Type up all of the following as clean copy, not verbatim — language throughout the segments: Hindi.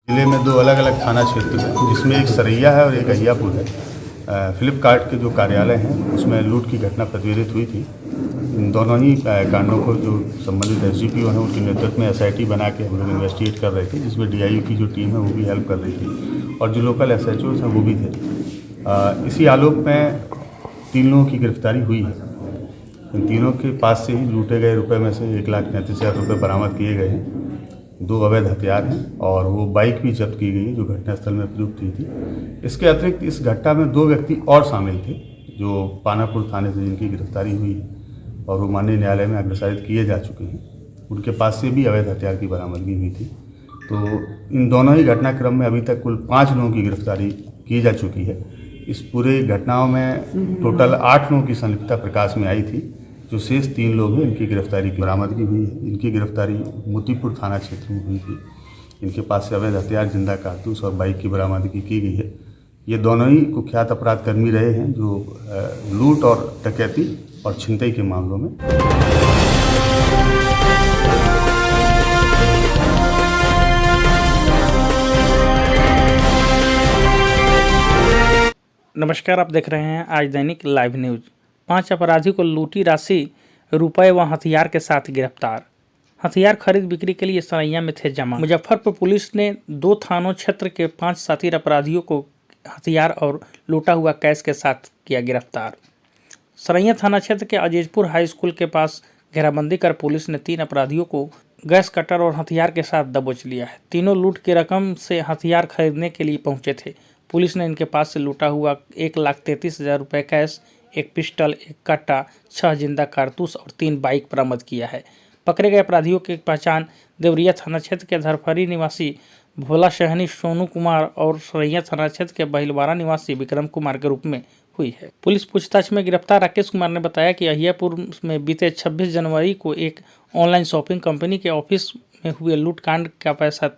जिले में दो अलग अलग थाना क्षेत्र हैं, जिसमें एक सरैया है और एक अहियापुर है। फ्लिपकार्ट के जो कार्यालय हैं उसमें लूट की घटना प्रतिवेदित हुई थी। इन दोनों ही कांडों को जो संबंधित एसडीपीओ हैं उनके नेतृत्व में एसआईटी बना के हम लोग इन्वेस्टिगेट कर रहे थे, जिसमें डीआईयू की जो टीम है वो भी हेल्प कर रही थी और जो लोकल एसएचओज हैं वो भी थे। इसी आलोक में 3 लोगों की गिरफ्तारी हुई है। इन तीनों के पास से ही लूटे गए रुपए में से 1,33,000 रुपये बरामद किए गए हैं। 2 अवैध हथियार हैं और वो बाइक भी जब्त की गई जो घटनास्थल में प्रयुक्त हुई थी। इसके अतिरिक्त इस घटना में 2 व्यक्ति और शामिल थे जो पानापुर थाने से जिनकी गिरफ्तारी हुई है और वो माननीय न्यायालय में अग्रसारित किए जा चुके हैं। उनके पास से भी अवैध हथियार की बरामदगी हुई थी। तो इन दोनों ही घटनाक्रम में अभी तक कुल 5 लोगों की गिरफ्तारी की जा चुकी है। इस पूरे घटनाओं में टोटल 8 लोगों की संलिप्तता प्रकाश में आई थी। जो शेष 3 लोग हैं इनकी गिरफ्तारी की बरामदगी हुई है। इनकी गिरफ्तारी मोतीपुर थाना क्षेत्र में हुई थी। इनके पास से अवैध हथियार, जिंदा कारतूस और बाइक की बरामदगी की गई है। ये दोनों ही कुख्यात अपराध कर्मी रहे हैं जो लूट और डकैती और छिनतई के मामलों में। नमस्कार, आप देख रहे हैं आज दैनिक लाइव न्यूज। 5 अपराधी को लूटी राशि, रुपए व हथियार के साथ गिरफ्तार। हथियार खरीद बिक्री के लिए सरैया में थे जमा। मुजफ्फरपुर पुलिस ने 2 थानों क्षेत्र के 5 साथी अपराधियों को हथियार और लूटा हुआ कैश के साथ किया गिरफ्तार। सरैया थाना क्षेत्र के अजीजपुर हाई स्कूल के पास घेराबंदी कर पुलिस ने 3 अपराधियों को गैस कटर और हथियार के साथ दबोच लिया है। तीनों लूट की रकम से हथियार खरीदने के लिए पहुंचे थे। पुलिस ने इनके पास से लूटा हुआ 1,33,000 रुपये कैश, 1 पिस्टल, 1 कट्टा, 6 जिंदा कारतूस और 3 बाइक बरामद किया है। पकड़े गए अपराधियों की पहचान देवरिया थाना क्षेत्र के धरफरी निवासी भोला शहनी सोनू कुमार और सरैया थाना क्षेत्र के बहिलवाड़ा निवासी विक्रम कुमार के रूप में हुई है। पुलिस पूछताछ में गिरफ्तार राकेश कुमार ने बताया कि अहियापुर में बीते 26 जनवरी को एक ऑनलाइन शॉपिंग कंपनी के ऑफिस में हुए लूटकांड का पैसा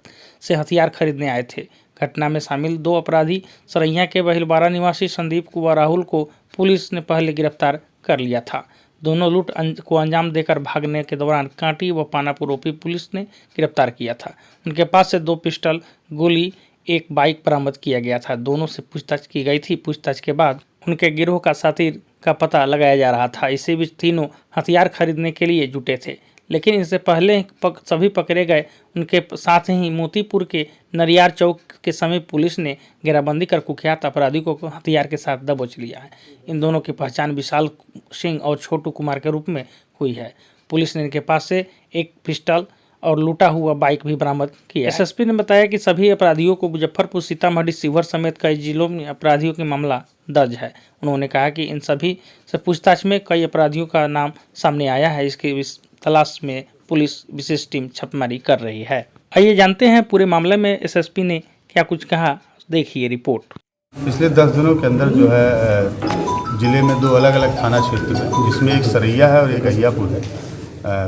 से हथियार खरीदने आए थे। घटना में शामिल 2 अपराधी सरैया के बहिलवाड़ा निवासी संदीप कुमार राहुल को पुलिस ने पहले गिरफ्तार कर लिया था। दोनों लूट को अंजाम देकर भागने के दौरान कांटी व पानापुर ओपी पुलिस ने गिरफ्तार किया था। उनके पास से 2 पिस्टल, गोली, 1 बाइक बरामद किया गया था। दोनों से पूछताछ की गई थी। पूछताछ के बाद उनके गिरोह का साथी का पता लगाया जा रहा था। इसी बीच तीनों हथियार खरीदने के लिए जुटे थे, लेकिन इससे पहले सभी पकड़े गए। उनके साथ ही मोतीपुर के नरियार चौक के समीप पुलिस ने घेराबंदी कर कुख्यात अपराधी को हथियार के साथ दबोच लिया है। इन दोनों की पहचान विशाल सिंह और छोटू कुमार के रूप में हुई है। पुलिस ने इनके पास से 1 पिस्टल और लूटा हुआ बाइक भी बरामद किया। एसएसपी ने बताया कि सभी अपराधियों को मुजफ्फरपुर, सीतामढ़ी, शिवहर समेत कई जिलों में अपराधियों के मामला दर्ज है। उन्होंने कहा कि इन सभी से पूछताछ में कई अपराधियों का नाम सामने आया है। इसकी तलाश में पुलिस विशेष टीम छापेमारी कर रही है। आइए जानते हैं पूरे मामले में एसएसपी ने क्या कुछ कहा, देखिए रिपोर्ट। पिछले 10 दिनों के अंदर जो है जिले में 2 अलग अलग थाना क्षेत्र हैं, जिसमें एक सरैया है और एक अहियापुर है।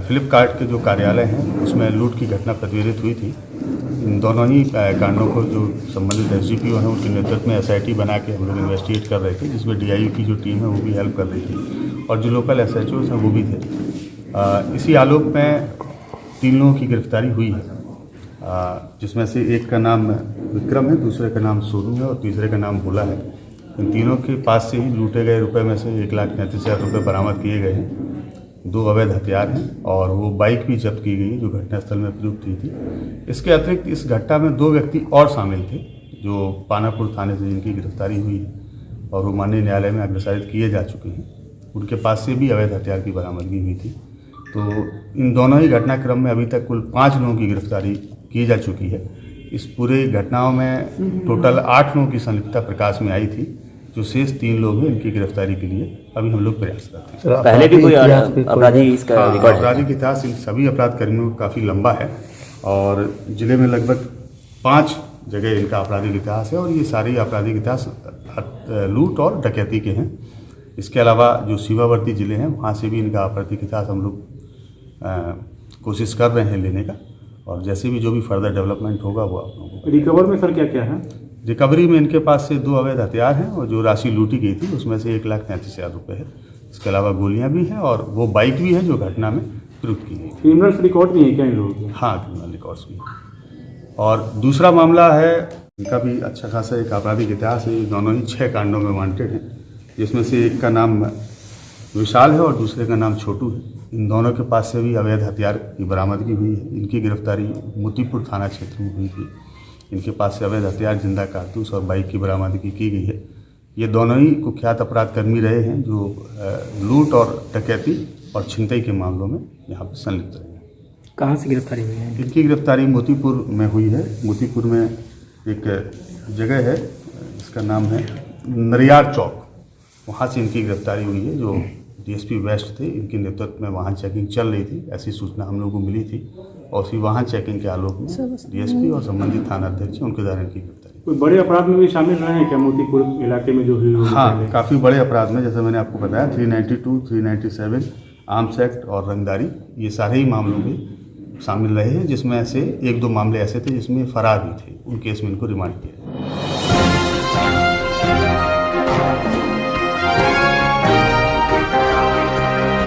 फ्लिपकार्ट के जो कार्यालय हैं उसमें लूट की घटना प्रतिवेदित हुई थी। इन दोनों ही कांडों को जो संबंधित एसडीपीओ हैं उनके नेतृत्व में एसआईटी बना के हम लोग इन्वेस्टिगेट कर रहे थे, जिसमें डीआईयू की जो टीम है वो भी हेल्प कर रही थी और जो लोकल एसएचओज हैं वो भी थे। इसी आलोक में 3 लोगों की गिरफ्तारी हुई है, जिसमें से एक का नाम विक्रम है, दूसरे का नाम सोनू है और तीसरे का नाम भोला है। इन तीनों के पास से ही लूटे गए रुपए में से 1,33,000 रुपये बरामद किए गए हैं। 2 अवैध हथियार हैं और वो बाइक भी जब्त की गई जो घटनास्थल में प्रयुक्त हुई थी। इसके अतिरिक्त इस घटना में 2 व्यक्ति और शामिल थे जो पानापुर थाने से जिनकी गिरफ्तारी हुई है और वो माननीय न्यायालय में अग्रसारित किए जा चुके हैं। उनके पास से भी अवैध हथियार की बरामदगी हुई थी। तो इन दोनों ही घटनाक्रम में अभी तक कुल 5 लोगों की गिरफ्तारी की जा चुकी है। इस पूरे घटनाओं में टोटल 8 लोगों की संलिप्तता प्रकाश में आई थी। जो शेष 3 लोग हैं इनकी गिरफ्तारी के लिए अभी हम लोग प्रयासरत हैं। पहले भी कोई अपराधी इसका रिकॉर्ड? आपराधिक इतिहास इन सभी अपराध कर्मियों का काफ़ी लंबा है और जिले में लगभग 5 जगह इनका आपराधिक इतिहास है और ये सारी आपराधिक इतिहास लूट और डकैती के हैं। इसके अलावा जो सीमावर्ती ज़िले हैं वहाँ से भी इनका आपराधिक इतिहास हम लोग कोशिश कर रहे हैं लेने का, और जैसे भी जो भी फर्दर डेवलपमेंट होगा वो आप लोगों को। रिकवर में सर क्या क्या है? रिकवरी में इनके पास से 2 अवैध हथियार हैं और जो राशि लूटी गई थी उसमें से 1,33,000 रुपये है। इसके अलावा गोलियां भी हैं और वो बाइक भी है जो घटना में प्रयुक्त की गई थी। क्रिमिनल रिकॉर्ड भी है क्या इन लोगों के? हाँ, क्रिमिनल रिकॉर्ड्स भी हैं और दूसरा मामला है, इनका भी अच्छा खासा एक आपराधिक इतिहास है। ये दोनों ही 6 कांडों में वांटेड हैं, जिसमें से एक का नाम विशाल है और दूसरे का नाम छोटू है। इन दोनों के पास से भी अवैध हथियार की बरामदगी हुई है। इनकी गिरफ्तारी मोतीपुर थाना क्षेत्र में हुई थी। इनके पास से अवैध हथियार, जिंदा कारतूस और बाइक की बरामदगी की गई है। ये दोनों ही कुख्यात अपराधकर्मी रहे हैं जो लूट और डकैती और छिनतई के मामलों में यहाँ पर संलिप्त रहे हैं। कहाँ से गिरफ्तारी हुई है? इनकी गिरफ्तारी मोतीपुर में हुई है। मोतीपुर में एक जगह है जिसका नाम है नरियार चौक, वहाँ से इनकी गिरफ्तारी हुई है। जो डीएसपी वेस्ट थे, इनके नेतृत्व में वहाँ चेकिंग चल रही थी, ऐसी सूचना हम लोगों को मिली थी और उसी वहाँ चेकिंग के आलोक में डीएसपी और संबंधित थाना अध्यक्ष उनके द्वारा इनकी गिरफ्तारी। कोई बड़े अपराध में भी शामिल रहे हैं क्या मोतीपुर इलाके में जो हुई? हाँ, काफ़ी बड़े अपराध में, जैसे मैंने आपको बताया 392, 397 आर्म्स एक्ट और रंगदारी, ये सारे ही मामलों में शामिल रहे हैं, जिसमें से 1-2 मामले ऐसे थे जिसमें फरार भी थे। उन केस में इनको रिमांड किया।